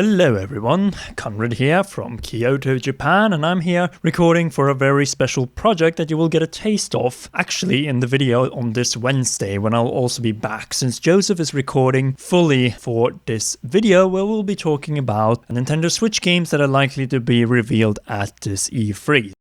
Hello everyone, Conrad here from Kyoto, Japan, and I'm here recording for a very special project that you will get a taste of actually in the video on this Wednesday when I'll also be back, since Joseph is recording fully for this video where we'll be talking about Nintendo Switch games that are likely to be revealed at this E3.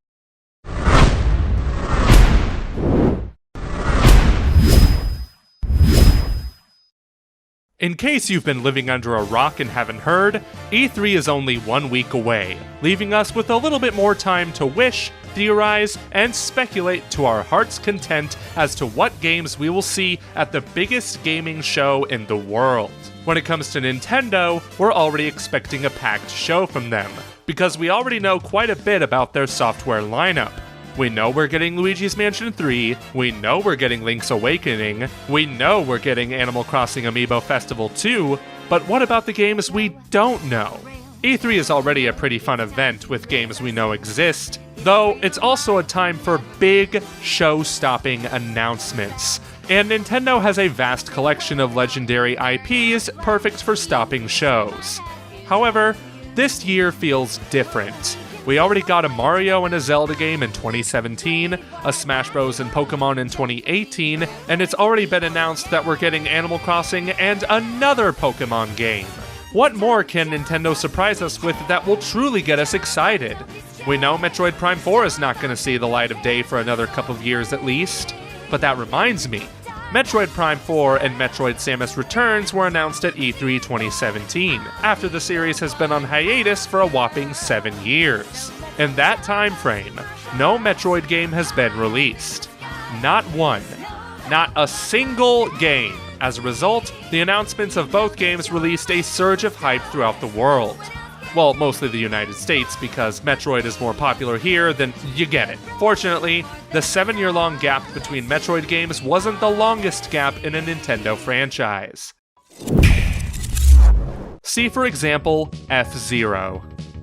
In case you've been living under a rock and haven't heard, E3 is only 1 week away, leaving us with a little bit more time to wish, theorize, and speculate to our heart's content as to what games we will see at the biggest gaming show in the world. When it comes to Nintendo, we're already expecting a packed show from them, because we already know quite a bit about their software lineup. We know we're getting Luigi's Mansion 3, we know we're getting Link's Awakening, we know we're getting Animal Crossing Amiibo Festival 2, but what about the games we don't know? E3 is already a pretty fun event with games we know exist, though it's also a time for big, show-stopping announcements. And Nintendo has a vast collection of legendary IPs perfect for stopping shows. However, this year feels different. We already got a Mario and a Zelda game in 2017, a Smash Bros. And Pokemon in 2018, and it's already been announced that we're getting Animal Crossing and another Pokemon game. What more can Nintendo surprise us with that will truly get us excited? We know Metroid Prime 4 is not going to see the light of day for another couple of years at least. But that reminds me, Metroid Prime 4 and Metroid Samus Returns were announced at E3 2017, after the series has been on hiatus for a whopping 7 years. In that time frame, no Metroid game has been released. Not one. Not a single game. As a result, the announcements of both games released a surge of hype throughout the world. Well, mostly the United States, because Metroid is more popular here than you get it. Fortunately, the 7-year-long gap between Metroid games wasn't the longest gap in a Nintendo franchise. See, for example, FZero.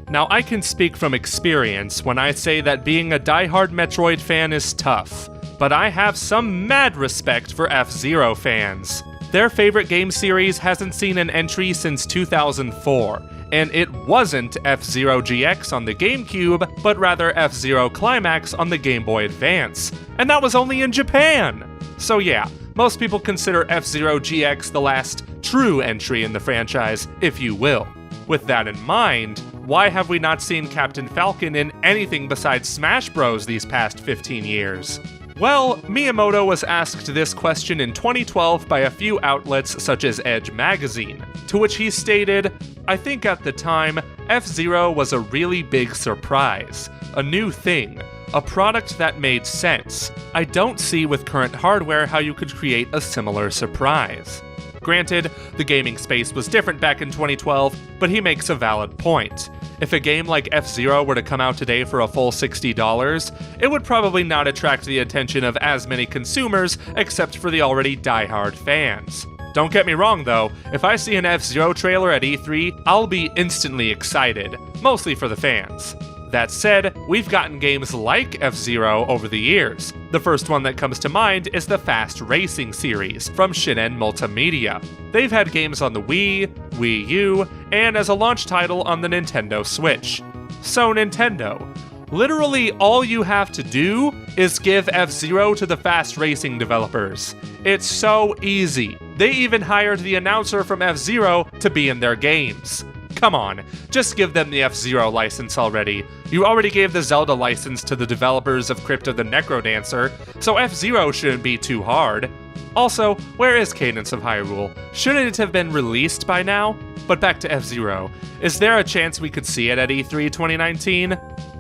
Now, I can speak from experience when I say that being a diehard Metroid fan is tough, but I have some mad respect for FZero fans. Their favorite game series hasn't seen an entry since 2004, and it wasn't F-Zero GX on the GameCube, but rather F-Zero Climax on the Game Boy Advance, and that was only in Japan! So yeah, most people consider F-Zero GX the last true entry in the franchise, if you will. With that in mind, why have we not seen Captain Falcon in anything besides Smash Bros. These past 15 years? Well, Miyamoto was asked this question in 2012 by a few outlets such as Edge magazine, to which he stated, "I think at the time, F-Zero was a really big surprise, a new thing, a product that made sense. I don't see with current hardware how you could create a similar surprise." Granted, the gaming space was different back in 2012, but he makes a valid point. If a game like F-Zero were to come out today for a full $60, it would probably not attract the attention of as many consumers except for the already diehard fans. Don't get me wrong though, if I see an F-Zero trailer at E3, I'll be instantly excited, mostly for the fans. That said, we've gotten games like F-Zero over the years. The first one that comes to mind is the Fast Racing series from Shinen Multimedia. They've had games on the Wii, Wii U, and as a launch title on the Nintendo Switch. So Nintendo, literally all you have to do is give F-Zero to the Fast Racing developers. It's so easy. They even hired the announcer from F-Zero to be in their games. Come on, just give them the F-Zero license already. You already gave the Zelda license to the developers of Crypt of the Necrodancer, so F-Zero shouldn't be too hard. Also, where is Cadence of Hyrule? Shouldn't it have been released by now? But back to F-Zero. Is there a chance we could see it at E3 2019?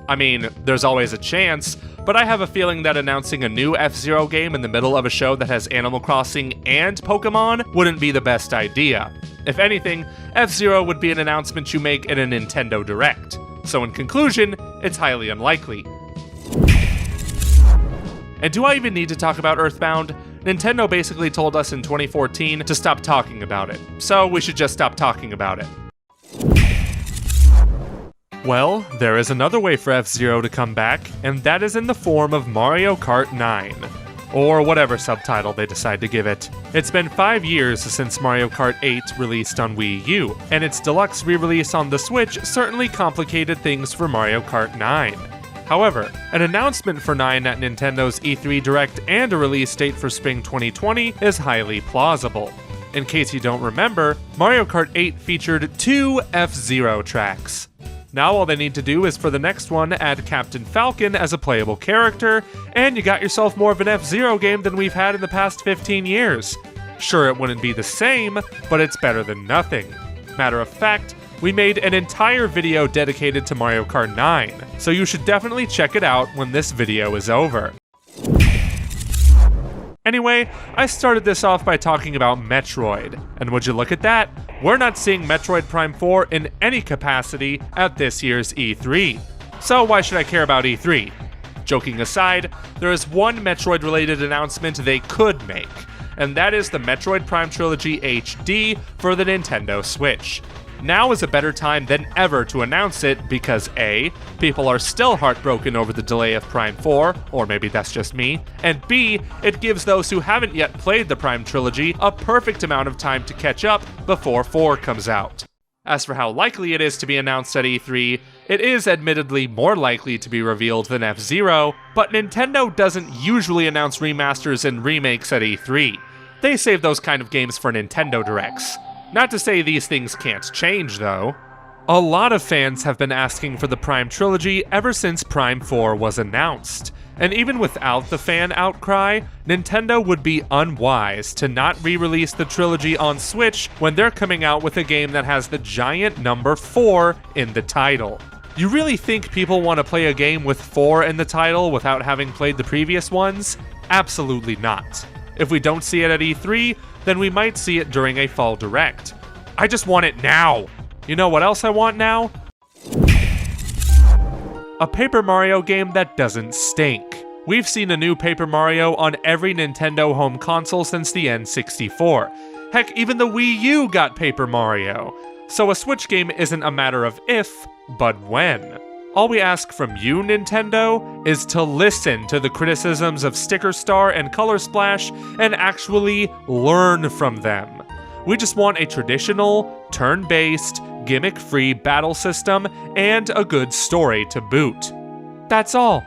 I mean, there's always a chance, but I have a feeling that announcing a new F-Zero game in the middle of a show that has Animal Crossing and Pokemon wouldn't be the best idea. If anything, F-Zero would be an announcement you make in a Nintendo Direct. So in conclusion, it's highly unlikely. And do I even need to talk about Earthbound? Nintendo basically told us in 2014 to stop talking about it, so we should just stop talking about it. Well, there is another way for F-Zero to come back, and that is in the form of Mario Kart 9. or whatever subtitle they decide to give it. It's been 5 years since Mario Kart 8 released on Wii U, and its deluxe re-release on the Switch certainly complicated things for Mario Kart 9. However, an announcement for 9 at Nintendo's E3 Direct and a release date for spring 2020 is highly plausible. In case you don't remember, Mario Kart 8 featured 2 FZero tracks. Now all they need to do is for the next one add Captain Falcon as a playable character, and you got yourself more of an F-Zero game than we've had in the past 15 years. Sure, it wouldn't be the same, but it's better than nothing. Matter of fact, we made an entire video dedicated to Mario Kart 9, so you should definitely check it out when this video is over. Anyway, I started this off by talking about Metroid, and would you look at that? We're not seeing Metroid Prime 4 in any capacity at this year's E3. So why should I care about E3? Joking aside, there is one Metroid-related announcement they could make, and that is the Metroid Prime Trilogy HD for the Nintendo Switch. Now is a better time than ever to announce it because A, people are still heartbroken over the delay of Prime 4, or maybe that's just me, and B, it gives those who haven't yet played the Prime Trilogy a perfect amount of time to catch up before 4 comes out. As for how likely it is to be announced at E3, it is admittedly more likely to be revealed than F-Zero, but Nintendo doesn't usually announce remasters and remakes at E3. They save those kind of games for Nintendo Directs. Not to say these things can't change, though. A lot of fans have been asking for the Prime Trilogy ever since Prime 4 was announced. And even without the fan outcry, Nintendo would be unwise to not re-release the trilogy on Switch when they're coming out with a game that has the giant number 4 in the title. You really think people want to play a game with 4 in the title without having played the previous ones? Absolutely not. If we don't see it at E3, then we might see it during a fall direct. I just want it now! You know what else I want now? A Paper Mario game that doesn't stink. We've seen a new Paper Mario on every Nintendo home console since the N64. Heck, even the Wii U got Paper Mario. So a Switch game isn't a matter of if, but when. All we ask from you, Nintendo, is to listen to the criticisms of Sticker Star and Color Splash and actually learn from them. We just want a traditional, turn-based, gimmick-free battle system and a good story to boot. That's all.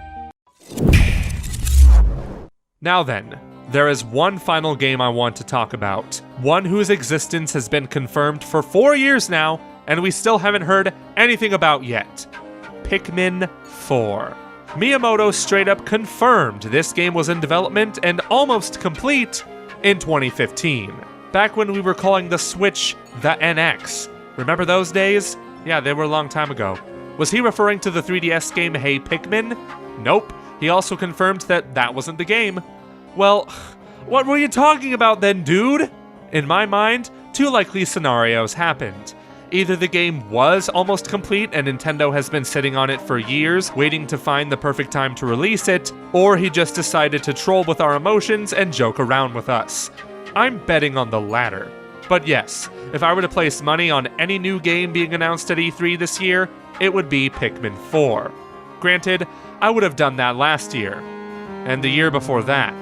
Now then, there is one final game I want to talk about. One whose existence has been confirmed for 4 years now, and we still haven't heard anything about yet. Pikmin 4. Miyamoto straight up confirmed this game was in development and almost complete in 2015. Back when we were calling the Switch the NX. Remember those days? Yeah, they were a long time ago. Was he referring to the 3DS game Hey Pikmin? Nope. He also confirmed that that wasn't the game. Well, what were you talking about then, dude? In my mind, 2 likely scenarios happened. Either the game was almost complete and Nintendo has been sitting on it for years, waiting to find the perfect time to release it, or he just decided to troll with our emotions and joke around with us. I'm betting on the latter. But yes, if I were to place money on any new game being announced at E3 this year, it would be Pikmin 4. Granted, I would have done that last year, and the year before that.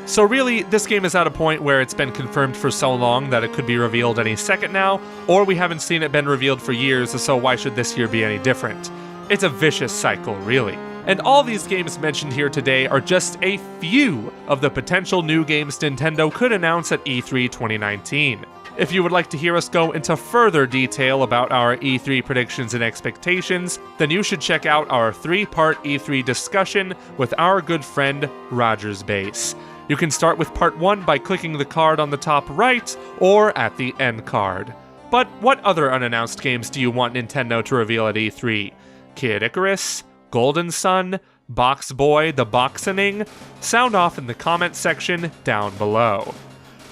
So really, this game is at a point where it's been confirmed for so long that it could be revealed any second now, or we haven't seen it been revealed for years, so why should this year be any different? It's a vicious cycle, really. And all these games mentioned here today are just a few of the potential new games Nintendo could announce at E3 2019. If you would like to hear us go into further detail about our E3 predictions and expectations, then you should check out our 3-part E3 discussion with our good friend Rogers Base. You can start with part 1 by clicking the card on the top right, or at the end card. But what other unannounced games do you want Nintendo to reveal at E3? Kid Icarus? Golden Sun? Box Boy the Boxening? Sound off in the comment section down below.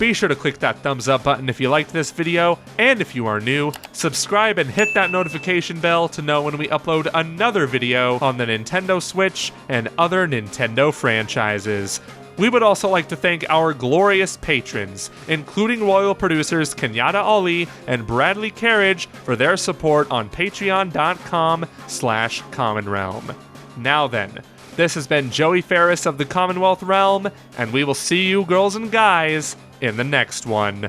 Be sure to click that thumbs up button if you liked this video, and if you are new, subscribe and hit that notification bell to know when we upload another video on the Nintendo Switch and other Nintendo franchises. We would also like to thank our glorious patrons, including royal producers Kenyatta Ali and Bradley Carriage for their support on patreon.com/commonrealm. Now then, This has been Joey Ferris of the Commonwealth Realm, and we will see you, girls and guys, in the next one.